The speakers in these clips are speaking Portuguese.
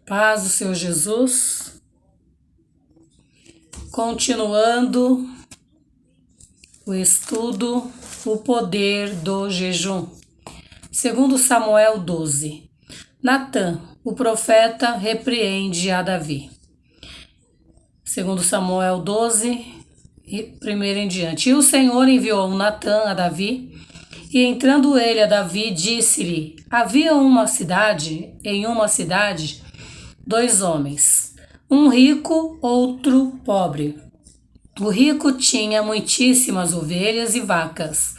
Paz do Senhor Jesus. Continuando o estudo, o poder do jejum. Segundo Samuel 12. Natã, o profeta, repreende a Davi. Segundo Samuel 12, primeiro em diante. E o Senhor enviou Natã a Davi, e entrando ele a Davi, disse-lhe: havia em uma cidade, 2 homens, um rico, outro pobre. O rico tinha muitíssimas ovelhas e vacas,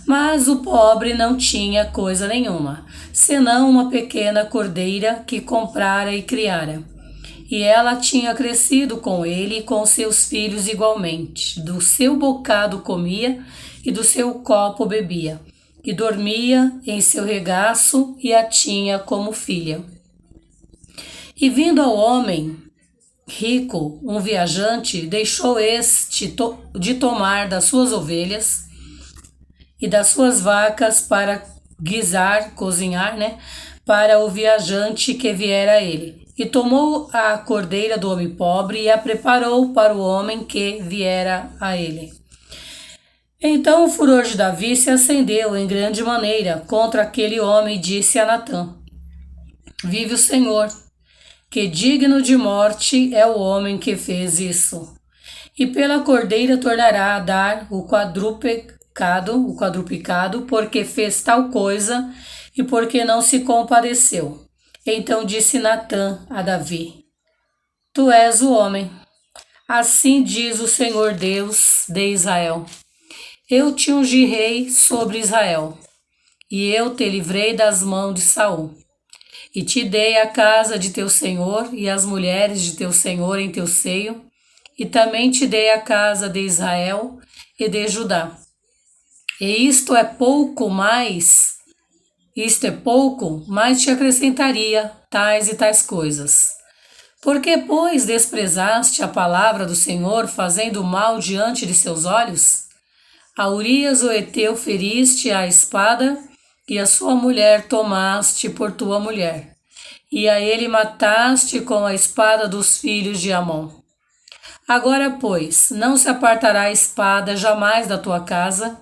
mas o pobre não tinha coisa nenhuma, senão uma pequena cordeira que comprara e criara. E ela tinha crescido com ele e com seus filhos igualmente. Do seu bocado comia e do seu copo bebia, e dormia em seu regaço e a tinha como filha. E vindo ao homem rico, um viajante, deixou este de tomar das suas ovelhas e das suas vacas para cozinhar, para o viajante que viera a ele. E tomou a cordeira do homem pobre e a preparou para o homem que viera a ele. Então o furor de Davi se acendeu em grande maneira contra aquele homem e disse a Natã: vive o Senhor, que digno de morte é o homem que fez isso. E pela cordeira tornará a dar o quadruplicado, porque fez tal coisa e porque não se compadeceu. Então disse Natã a Davi: tu és o homem. Assim diz o Senhor Deus de Israel: eu te ungi rei sobre Israel, e eu te livrei das mãos de Saul. E te dei a casa de teu senhor e as mulheres de teu senhor em teu seio, e também te dei a casa de Israel e de Judá. E isto é pouco, mais te acrescentaria tais e tais coisas. Porque, pois, desprezaste a palavra do Senhor, fazendo mal diante de seus olhos? A Urias o Heteu feriste à espada, e a sua mulher tomaste por tua mulher, e a ele mataste com a espada dos filhos de Amon. Agora, pois, não se apartará a espada jamais da tua casa,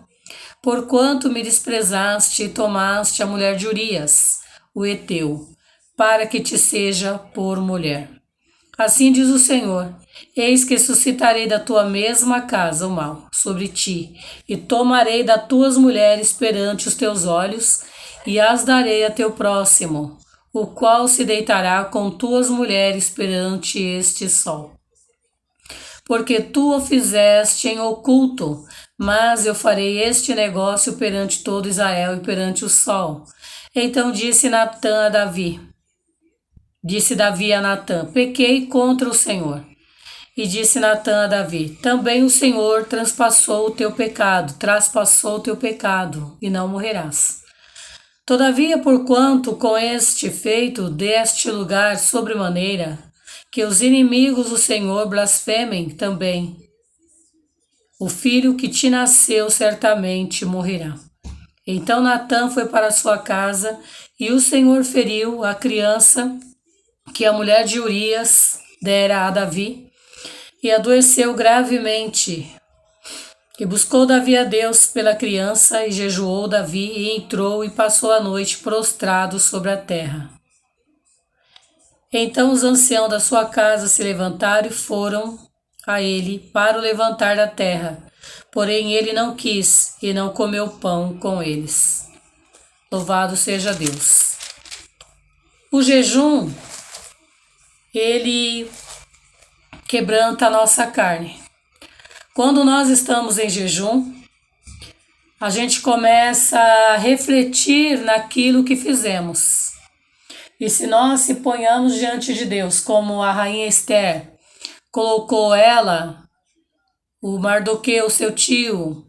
porquanto me desprezaste e tomaste a mulher de Urias, o Heteu, para que te seja por mulher. Assim diz o Senhor: eis que suscitarei da tua mesma casa o mal sobre ti, e tomarei das tuas mulheres perante os teus olhos, e as darei a teu próximo, o qual se deitará com tuas mulheres perante este sol. Porque tu o fizeste em oculto, mas eu farei este negócio perante todo Israel e perante o sol. Então disse Davi a Natã: pequei contra o Senhor. E disse Natã a Davi: também o Senhor traspassou o teu pecado, e não morrerás. Todavia, porquanto com este feito deste lugar sobremaneira, que os inimigos do Senhor blasfemem também, o filho que te nasceu certamente morrerá. Então Natã foi para sua casa, e o Senhor feriu a criança que a mulher de Urias dera a Davi, e adoeceu gravemente. E buscou Davi a Deus pela criança, e jejuou Davi, e entrou e passou a noite prostrado sobre a terra. Então os anciãos da sua casa se levantaram e foram a ele para o levantar da terra. Porém ele não quis, e não comeu pão com eles. Louvado seja Deus. O jejum, ele quebranta a nossa carne. Quando nós estamos em jejum, a gente começa a refletir naquilo que fizemos. E se nós se ponhamos diante de Deus, como a rainha Esther colocou ela, o Mardoqueu, seu tio,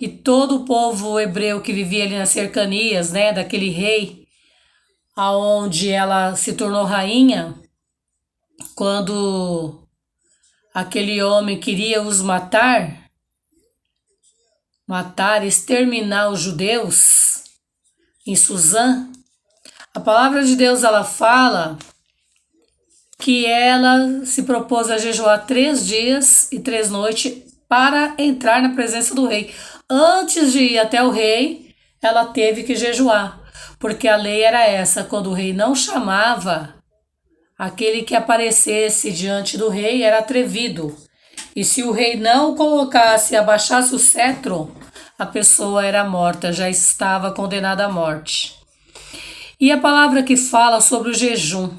e todo o povo hebreu que vivia ali nas cercanias, daquele rei, aonde ela se tornou rainha, quando aquele homem queria os matar, exterminar os judeus em Suzã, a palavra de Deus ela fala que ela se propôs a jejuar 3 dias e 3 noites para entrar na presença do rei. Antes de ir até o rei, ela teve que jejuar, porque a lei era essa: quando o rei não chamava, aquele que aparecesse diante do rei era atrevido. E se o rei não colocasse, abaixasse o cetro, a pessoa era morta, já estava condenada à morte. E a palavra que fala sobre o jejum.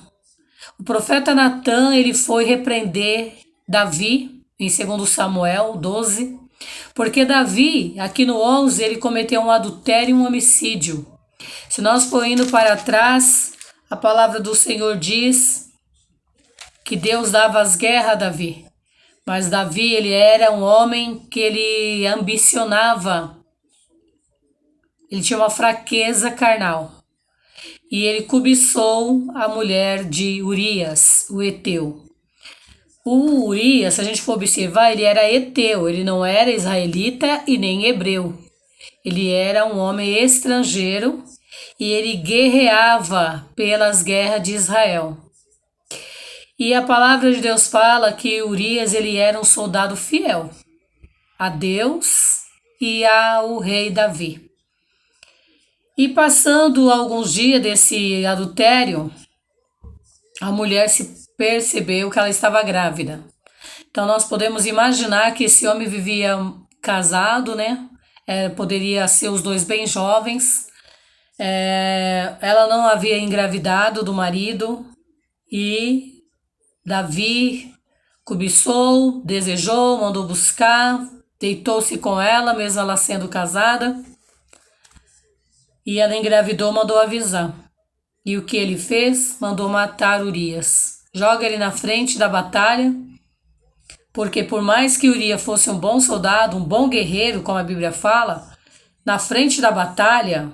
O profeta Natã, ele foi repreender Davi, em 2 Samuel 12, porque Davi, aqui no 11, ele cometeu um adultério e um homicídio. Se nós for indo para trás, a palavra do Senhor diz que Deus dava as guerras a Davi. Mas Davi, ele era um homem que ele ambicionava. Ele tinha uma fraqueza carnal. E ele cobiçou a mulher de Urias, o Eteu. O Urias, se a gente for observar, ele era Eteu, ele não era israelita e nem hebreu. Ele era um homem estrangeiro e ele guerreava pelas guerras de Israel. E a palavra de Deus fala que Urias, ele era um soldado fiel a Deus e ao rei Davi. E passando alguns dias desse adultério, a mulher se percebeu que ela estava grávida. Então nós podemos imaginar que esse homem vivia casado, né? Poderia ser os dois bem jovens. Ela não havia engravidado do marido e Davi cobiçou, desejou, mandou buscar, deitou-se com ela, mesmo ela sendo casada. E ela engravidou, mandou avisar. E o que ele fez? Mandou matar Urias. Joga ele na frente da batalha, porque por mais que Urias fosse um bom soldado, um bom guerreiro, como a Bíblia fala, na frente da batalha,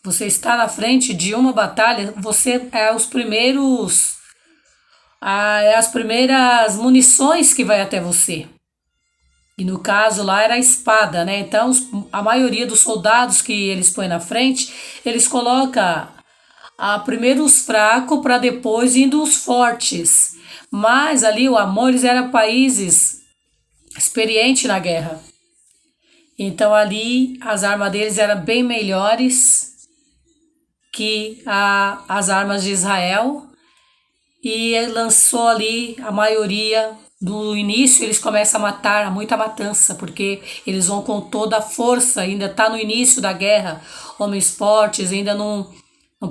você está na frente de uma batalha, você é as primeiras munições que vai até você. E no caso lá era a espada, né? Então a maioria dos soldados que eles põem na frente, eles colocam primeiro os fracos para depois indo os fortes. Mas ali o Amor, eles eram países experientes na guerra. Então ali as armas deles eram bem melhores que as armas de Israel. E ele lançou ali a maioria. No início eles começam a matar, muita matança, porque eles vão com toda a força, ainda está no início da guerra, homens fortes, ainda não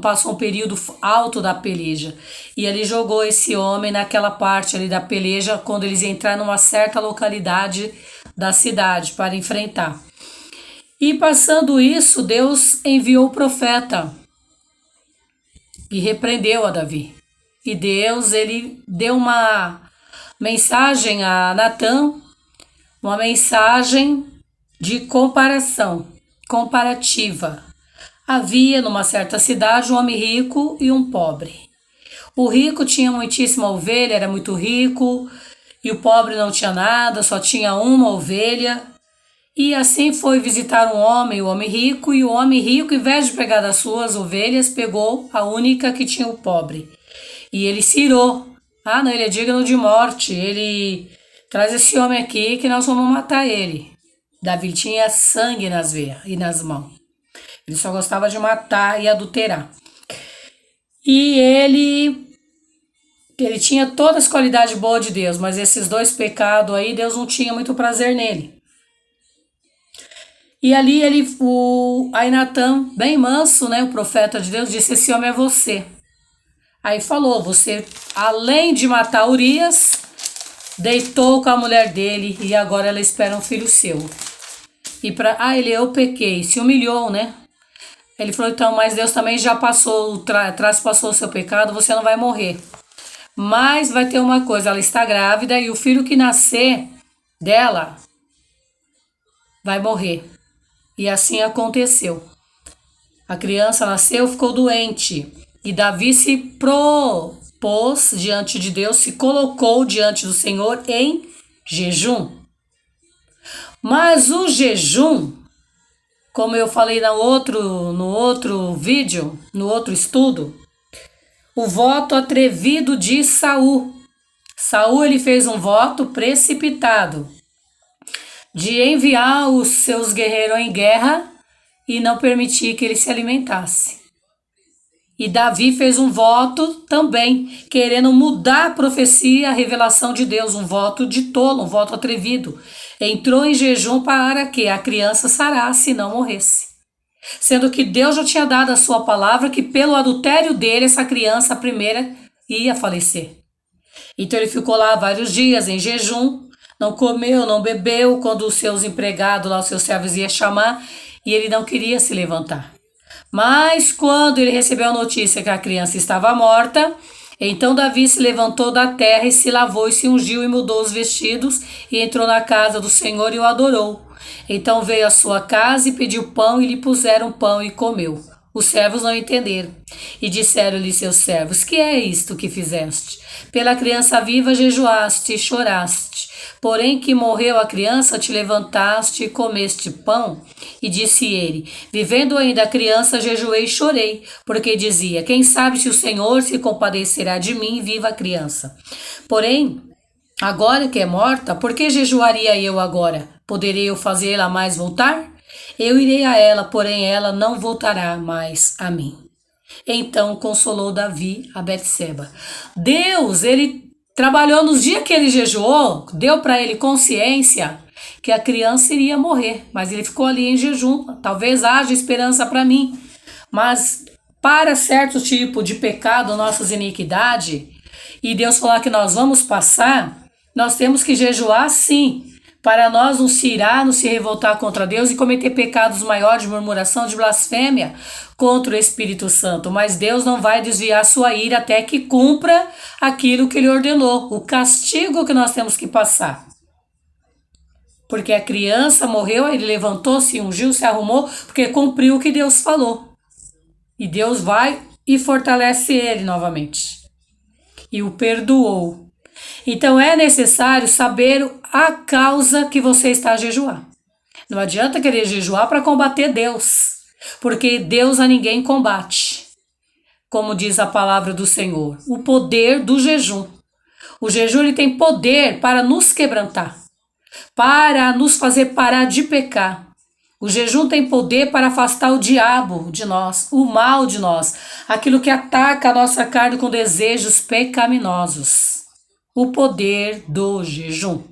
passou um período alto da peleja. E ele jogou esse homem naquela parte ali da peleja, quando eles entraram numa certa localidade da cidade para enfrentar. E passando isso, Deus enviou o profeta e repreendeu a Davi. E Deus, ele deu uma mensagem a Natã, uma mensagem de comparativa. Havia numa certa cidade um homem rico e um pobre. O rico tinha muitíssima ovelha, era muito rico, e o pobre não tinha nada, só tinha uma ovelha. E assim foi visitar o homem rico, e o homem rico, em vez de pegar das suas ovelhas, pegou a única que tinha o pobre. E ele se irou. Não, ele é digno de morte. Ele traz esse homem aqui que nós vamos matar ele. Davi tinha sangue nas veias e nas mãos. Ele só gostava de matar e adulterar. E ele tinha todas as qualidades boas de Deus, mas esses dois pecados aí, Deus não tinha muito prazer nele. E ali aí Natã, bem manso, né, o profeta de Deus, disse: esse homem é você. Aí falou: você, além de matar Urias, deitou com a mulher dele e agora ela espera um filho seu. E eu pequei, se humilhou, né? Ele falou: então, mas Deus também já traspassou o seu pecado, você não vai morrer. Mas vai ter uma coisa, ela está grávida e o filho que nascer dela vai morrer. E assim aconteceu. A criança nasceu, ficou doente. E Davi se propôs diante de Deus, se colocou diante do Senhor em jejum. Mas o jejum, como eu falei no outro vídeo, no outro estudo, o voto atrevido de Saul. Saul ele fez um voto precipitado de enviar os seus guerreiros em guerra e não permitir que ele se alimentasse. E Davi fez um voto também, querendo mudar a profecia, a revelação de Deus, um voto de tolo, um voto atrevido. Entrou em jejum para que a criança sarasse e não morresse. Sendo que Deus já tinha dado a sua palavra que pelo adultério dele, essa criança, a primeira, ia falecer. Então ele ficou lá vários dias em jejum, não comeu, não bebeu, quando os seus empregados lá, os seus servos iam chamar, e ele não queria se levantar. Mas quando ele recebeu a notícia que a criança estava morta, então Davi se levantou da terra e se lavou e se ungiu e mudou os vestidos e entrou na casa do Senhor e o adorou. Então veio à sua casa e pediu pão e lhe puseram pão e comeu. Os servos não entenderam e disseram-lhe seus servos: que é isto que fizeste? Pela criança viva jejuaste e choraste. Porém que morreu a criança, te levantaste e comeste pão? E disse ele: vivendo ainda a criança, jejuei e chorei, porque dizia: quem sabe se o Senhor se compadecerá de mim, viva a criança. Porém, agora que é morta, por que jejuaria eu agora? Poderei eu fazê-la mais voltar? Eu irei a ela, porém ela não voltará mais a mim. Então consolou Davi a Betseba. Deus, ele trabalhou nos dias que ele jejuou, deu para ele consciência que a criança iria morrer, mas ele ficou ali em jejum. Talvez haja esperança para mim, mas para certo tipo de pecado, nossas iniquidades, e Deus falar que nós vamos passar, nós temos que jejuar sim, para nós não se irar, não se revoltar contra Deus e cometer pecados maiores de murmuração, de blasfêmia contra o Espírito Santo. Mas Deus não vai desviar sua ira até que cumpra aquilo que ele ordenou, o castigo que nós temos que passar. Porque a criança morreu, ele levantou-se, ungiu, se arrumou, porque cumpriu o que Deus falou. E Deus vai e fortalece ele novamente. E o perdoou. Então é necessário saber a causa que você está a jejuar. Não adianta querer jejuar para combater Deus, porque Deus a ninguém combate. Como diz a palavra do Senhor, o poder do jejum. O jejum ele tem poder para nos quebrantar, para nos fazer parar de pecar. O jejum tem poder para afastar o diabo de nós, o mal de nós, aquilo que ataca a nossa carne com desejos pecaminosos. O poder do jejum.